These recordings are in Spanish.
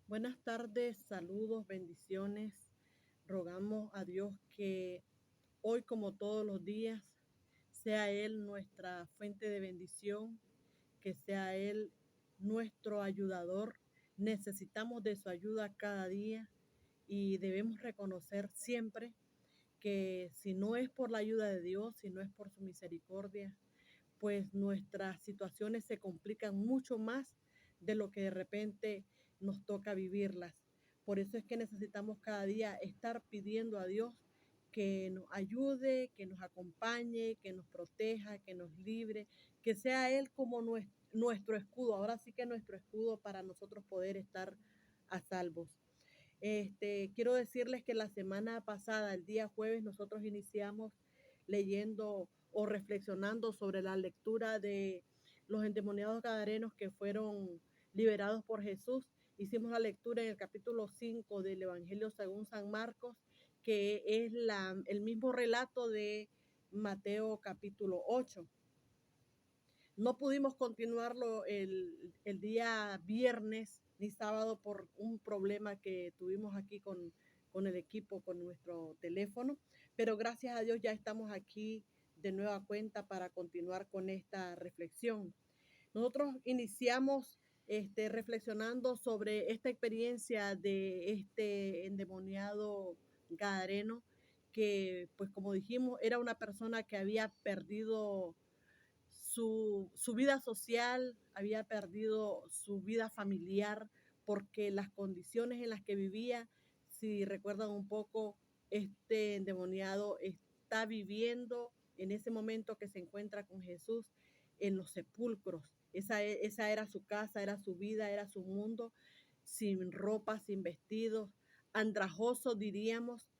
Buenas tardes, saludos, bendiciones. Rogamos a Dios que hoy, como todos los días, sea Él nuestra fuente de bendición, que sea Él nuestro ayudador. Necesitamos de su ayuda cada día y debemos reconocer siempre que si no es por la ayuda de Dios, si no es por su misericordia, pues nuestras situaciones se complican mucho más de lo que de repente nos toca vivirlas. Por eso es que necesitamos cada día estar pidiendo a Dios que nos ayude, que nos acompañe, que nos proteja, que nos libre, que sea Él como nuestro escudo, ahora sí que nuestro escudo para nosotros poder estar a salvos. Quiero decirles que la semana pasada, el día jueves, nosotros iniciamos leyendo o reflexionando sobre la lectura de los endemoniados gadarenos que fueron liberados por Jesús. Hicimos la lectura en el capítulo 5 del Evangelio según San Marcos, que es el mismo relato de Mateo capítulo 8. No pudimos continuarlo el día viernes ni sábado por un problema que tuvimos aquí con el equipo, con nuestro teléfono, pero gracias a Dios ya estamos aquí de nueva cuenta para continuar con esta reflexión. Nosotros iniciamos reflexionando sobre esta experiencia de este endemoniado gadareno que, pues como dijimos, era una persona que había perdido su vida social, había perdido su vida familiar, porque las condiciones en las que vivía, si recuerdan un poco, este endemoniado está viviendo en ese momento que se encuentra con Jesús en los sepulcros. Esa era su casa, era su vida, era su mundo, sin ropa, sin vestidos, andrajoso diríamos,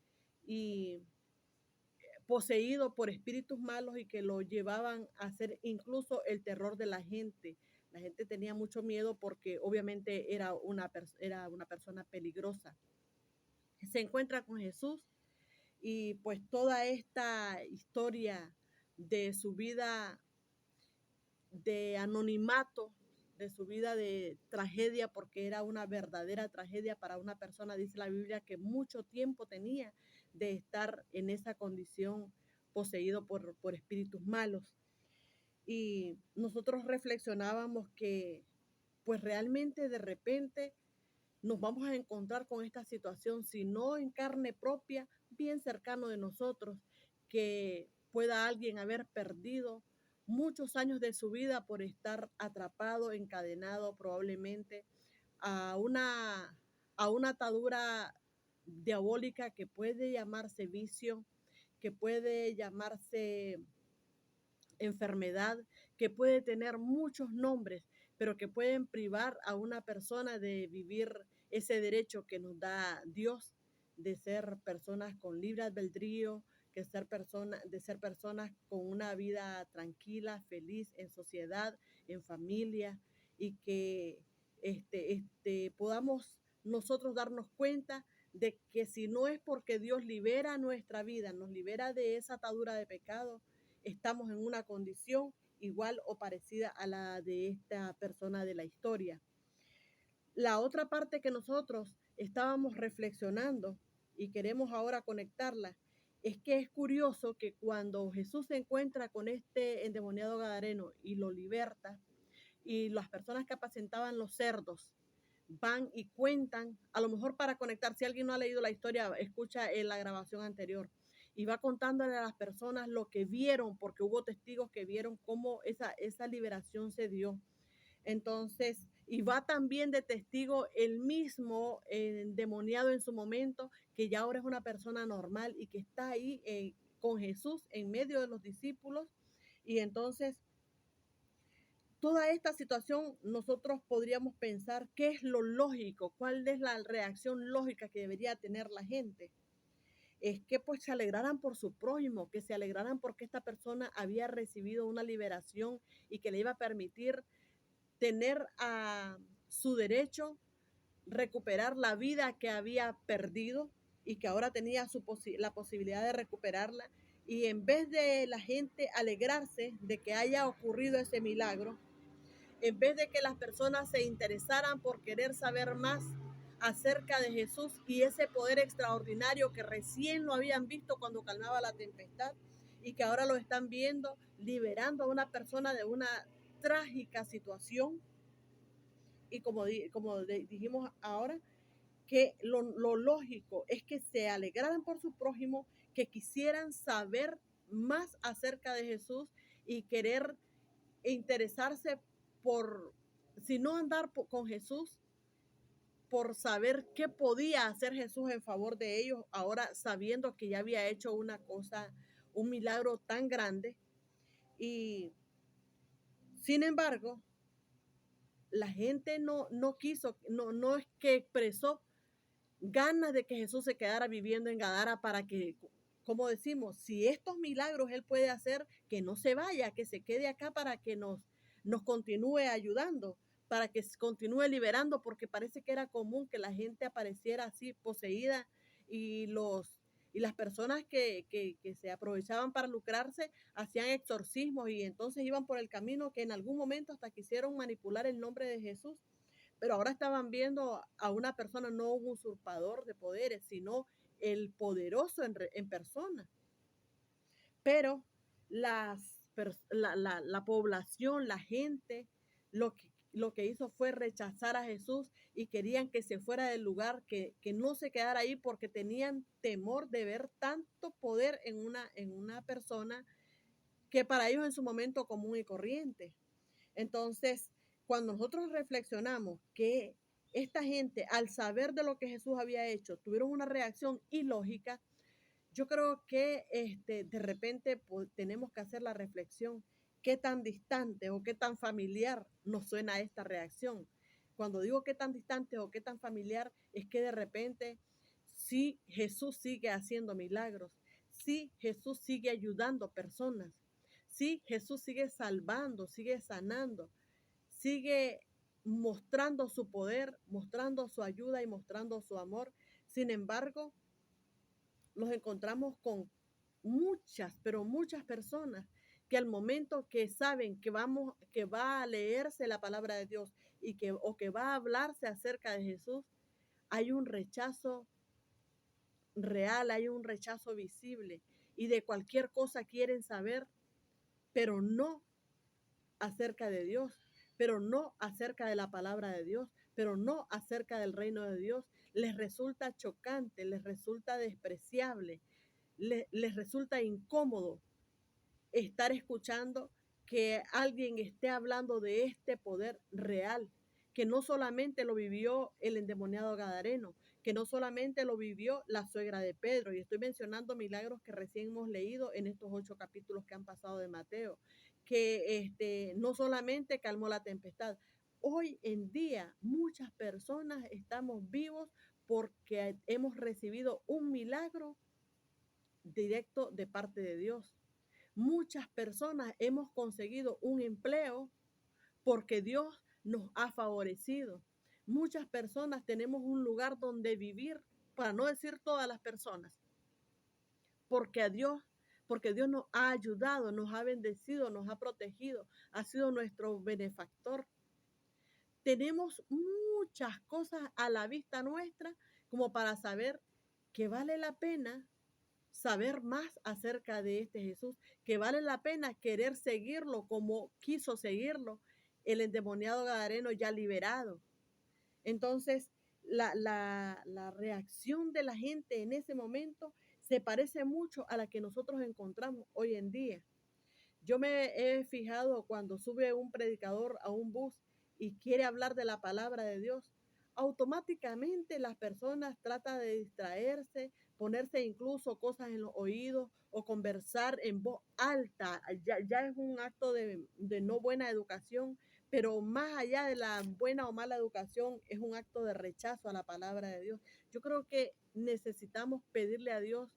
y poseído por espíritus malos y que lo llevaban a ser incluso el terror de la gente. La gente tenía mucho miedo porque obviamente era una persona peligrosa. Se encuentra con Jesús y pues toda esta historia de su vida de anonimato, de su vida de tragedia, porque era una verdadera tragedia para una persona, dice la Biblia, que mucho tiempo tenía de estar en esa condición poseído por espíritus malos. Y nosotros reflexionábamos que pues realmente de repente nos vamos a encontrar con esta situación, si no en carne propia, bien cercano de nosotros, que pueda alguien haber perdido muchos años de su vida por estar atrapado, encadenado probablemente a una atadura diabólica que puede llamarse vicio, que puede llamarse enfermedad, que puede tener muchos nombres, pero que pueden privar a una persona de vivir ese derecho que nos da Dios de ser personas con libre albedrío, de ser personas con una vida tranquila, feliz en sociedad, en familia, y que podamos nosotros darnos cuenta de que si no es porque Dios libera nuestra vida, nos libera de esa atadura de pecado, estamos en una condición igual o parecida a la de esta persona de la historia. La otra parte que nosotros estábamos reflexionando y queremos ahora conectarla es que es curioso que cuando Jesús se encuentra con este endemoniado gadareno y lo liberta, y las personas que apacentaban los cerdos van y cuentan, a lo mejor para conectar, si alguien no ha leído la historia, escucha en la grabación anterior, y va contándole a las personas lo que vieron, porque hubo testigos que vieron cómo esa liberación se dio. Entonces, y va también de testigo el mismo endemoniado en su momento, que ya ahora es una persona normal y que está ahí con Jesús en medio de los discípulos. Y entonces toda esta situación nosotros podríamos pensar qué es lo lógico, cuál es la reacción lógica que debería tener la gente. Es que pues se alegraran por su prójimo, que se alegraran porque esta persona había recibido una liberación y que le iba a permitir tener a su derecho, recuperar la vida que había perdido y que ahora tenía la posibilidad de recuperarla. Y en vez de la gente alegrarse de que haya ocurrido ese milagro, en vez de que las personas se interesaran por querer saber más, acerca de Jesús y ese poder extraordinario que recién lo habían visto cuando calmaba la tempestad y que ahora lo están viendo liberando a una persona de una trágica situación. Y como dijimos ahora, que lo lógico es que se alegraran por su prójimo, que quisieran saber más acerca de Jesús y querer interesarse por, si no andar con Jesús, por saber qué podía hacer Jesús en favor de ellos, ahora sabiendo que ya había hecho una cosa, un milagro tan grande. Y sin embargo, la gente no quiso, no es que expresó ganas de que Jesús se quedara viviendo en Gadara para que, como decimos, si estos milagros Él puede hacer, que no se vaya, que se quede acá para que nos continúe ayudando, para que continúe liberando, porque parece que era común que la gente apareciera así poseída y y las personas que se aprovechaban para lucrarse hacían exorcismos y entonces iban por el camino que en algún momento hasta quisieron manipular el nombre de Jesús, pero ahora estaban viendo a una persona, no un usurpador de poderes, sino el poderoso en persona. Pero la población, la gente, lo que hizo fue rechazar a Jesús y querían que se fuera del lugar, que no se quedara ahí porque tenían temor de ver tanto poder en una persona que para ellos en su momento común y corriente. Entonces, cuando nosotros reflexionamos que esta gente, al saber de lo que Jesús había hecho, tuvieron una reacción ilógica, yo creo que de repente pues, tenemos que hacer la reflexión, qué tan distante o qué tan familiar nos suena esta reacción. Cuando digo qué tan distante o qué tan familiar, es que de repente sí Jesús sigue haciendo milagros, sí Jesús sigue ayudando personas, sí Jesús sigue salvando, sigue sanando, sigue mostrando su poder, mostrando su ayuda y mostrando su amor. Sin embargo, nos encontramos con muchas, pero muchas personas que al momento que saben que va a leerse la palabra de Dios o que va a hablarse acerca de Jesús, hay un rechazo real, hay un rechazo visible y de cualquier cosa quieren saber, pero no acerca de Dios, pero no acerca de la palabra de Dios, pero no acerca del reino de Dios. Les resulta chocante, les resulta despreciable, les resulta incómodo estar escuchando que alguien esté hablando de este poder real, que no solamente lo vivió el endemoniado gadareno, que no solamente lo vivió la suegra de Pedro, y estoy mencionando milagros que recién hemos leído en estos 8 capítulos que han pasado de Mateo, que no solamente calmó la tempestad. Hoy en día muchas personas estamos vivos porque hemos recibido un milagro directo de parte de Dios. Muchas personas hemos conseguido un empleo porque Dios nos ha favorecido. Muchas personas tenemos un lugar donde vivir, para no decir todas las personas, porque a Dios, porque Dios nos ha ayudado, nos ha bendecido, nos ha protegido, ha sido nuestro benefactor. Tenemos muchas cosas a la vista nuestra como para saber que vale la pena saber más acerca de este Jesús, que vale la pena querer seguirlo como quiso seguirlo el endemoniado gadareno ya liberado. Entonces, la reacción de la gente en ese momento se parece mucho a la que nosotros encontramos hoy en día. Yo me he fijado cuando sube un predicador a un bus y quiere hablar de la palabra de Dios, automáticamente las personas tratan de distraerse, ponerse incluso cosas en los oídos o conversar en voz alta. Ya es un acto de no buena educación, pero más allá de la buena o mala educación, es un acto de rechazo a la palabra de Dios. Yo creo que necesitamos pedirle a Dios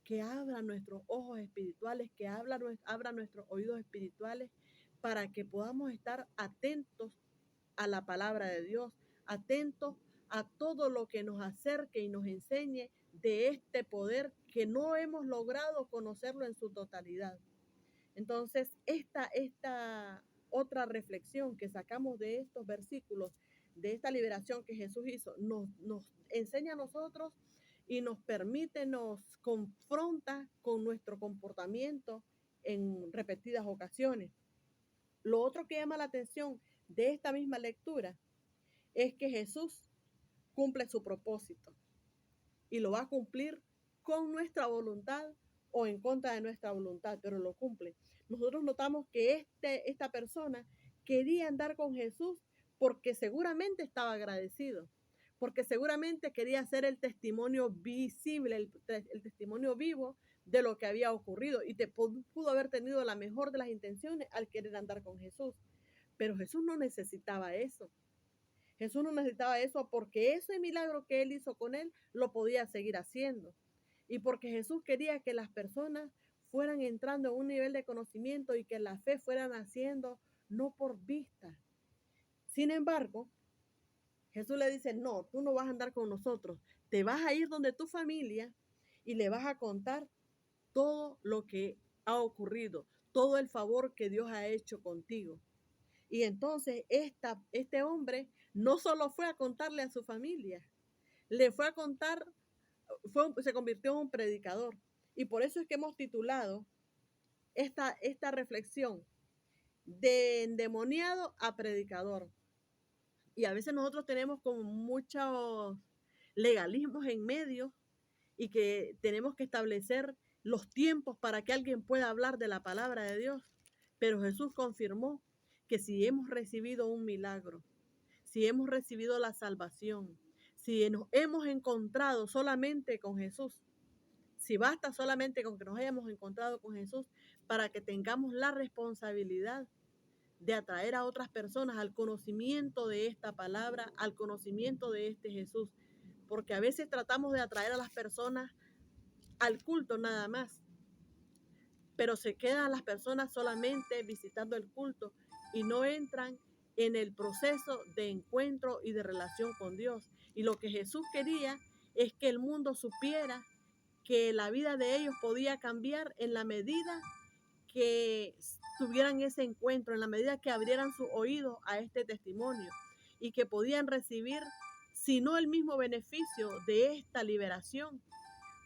que abra nuestros ojos espirituales, que abra nuestros oídos espirituales para que podamos estar atentos a la palabra de Dios, atentos a todo lo que nos acerque y nos enseñe de este poder que no hemos logrado conocerlo en su totalidad. Entonces, esta otra reflexión que sacamos de estos versículos de esta liberación que Jesús hizo, nos enseña a nosotros y nos permite, nos confronta con nuestro comportamiento en repetidas ocasiones. Lo otro que llama la atención de esta misma lectura es que Jesús cumple su propósito y lo va a cumplir con nuestra voluntad o en contra de nuestra voluntad, pero lo cumple. Nosotros notamos que esta persona quería andar con Jesús porque seguramente estaba agradecido, porque seguramente quería ser el testimonio visible, el testimonio vivo de lo que había ocurrido y pudo haber tenido la mejor de las intenciones al querer andar con Jesús. Pero Jesús no necesitaba eso. Jesús no necesitaba eso porque ese milagro que él hizo con él lo podía seguir haciendo. Y porque Jesús quería que las personas fueran entrando en un nivel de conocimiento y que la fe fuera naciendo no por vista. Sin embargo, Jesús le dice, no, tú no vas a andar con nosotros. Te vas a ir donde tu familia y le vas a contar todo lo que ha ocurrido, todo el favor que Dios ha hecho contigo. Y entonces este hombre no solo fue a contarle a su familia, le fue a contar, se convirtió en un predicador. Y por eso es que hemos titulado esta reflexión de endemoniado a predicador. Y a veces nosotros tenemos como muchos legalismos en medio y que tenemos que establecer los tiempos para que alguien pueda hablar de la palabra de Dios. Pero Jesús confirmó que si hemos recibido un milagro, si hemos recibido la salvación, si nos hemos encontrado solamente con Jesús, si basta solamente con que nos hayamos encontrado con Jesús para que tengamos la responsabilidad de atraer a otras personas al conocimiento de esta palabra, al conocimiento de este Jesús. Porque a veces tratamos de atraer a las personas al culto nada más, pero se quedan las personas solamente visitando el culto y no entran en el proceso de encuentro y de relación con Dios. Y lo que Jesús quería es que el mundo supiera que la vida de ellos podía cambiar en la medida que tuvieran ese encuentro, en la medida que abrieran sus oídos a este testimonio y que podían recibir, si no el mismo beneficio de esta liberación,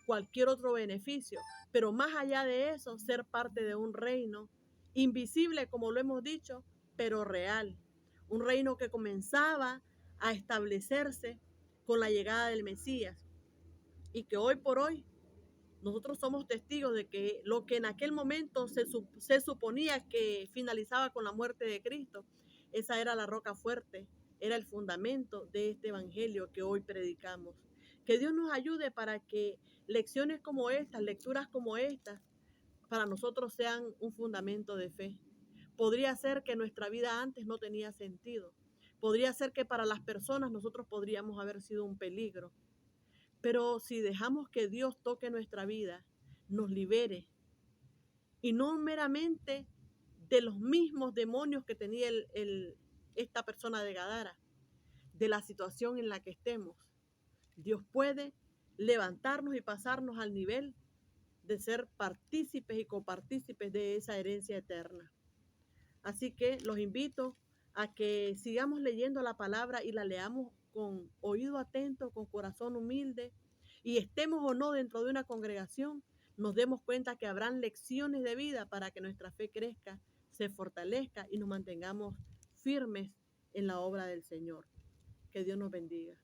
cualquier otro beneficio, pero más allá de eso, ser parte de un reino invisible, como lo hemos dicho, pero real. Un reino que comenzaba a establecerse con la llegada del Mesías y que hoy por hoy nosotros somos testigos de que lo que en aquel momento se suponía que finalizaba con la muerte de Cristo, esa era la roca fuerte, era el fundamento de este evangelio que hoy predicamos. Que Dios nos ayude para que lecciones como estas, lecturas como estas, para nosotros sean un fundamento de fe. Podría ser que nuestra vida antes no tenía sentido. Podría ser que para las personas nosotros podríamos haber sido un peligro. Pero si dejamos que Dios toque nuestra vida, nos libere, y no meramente de los mismos demonios que tenía esta persona de Gadara, de la situación en la que estemos, Dios puede levantarnos y pasarnos al nivel de ser partícipes y copartícipes de esa herencia eterna. Así que los invito a que sigamos leyendo la palabra y la leamos con oído atento, con corazón humilde, y estemos o no dentro de una congregación, nos demos cuenta que habrán lecciones de vida para que nuestra fe crezca, se fortalezca y nos mantengamos firmes en la obra del Señor. Que Dios nos bendiga.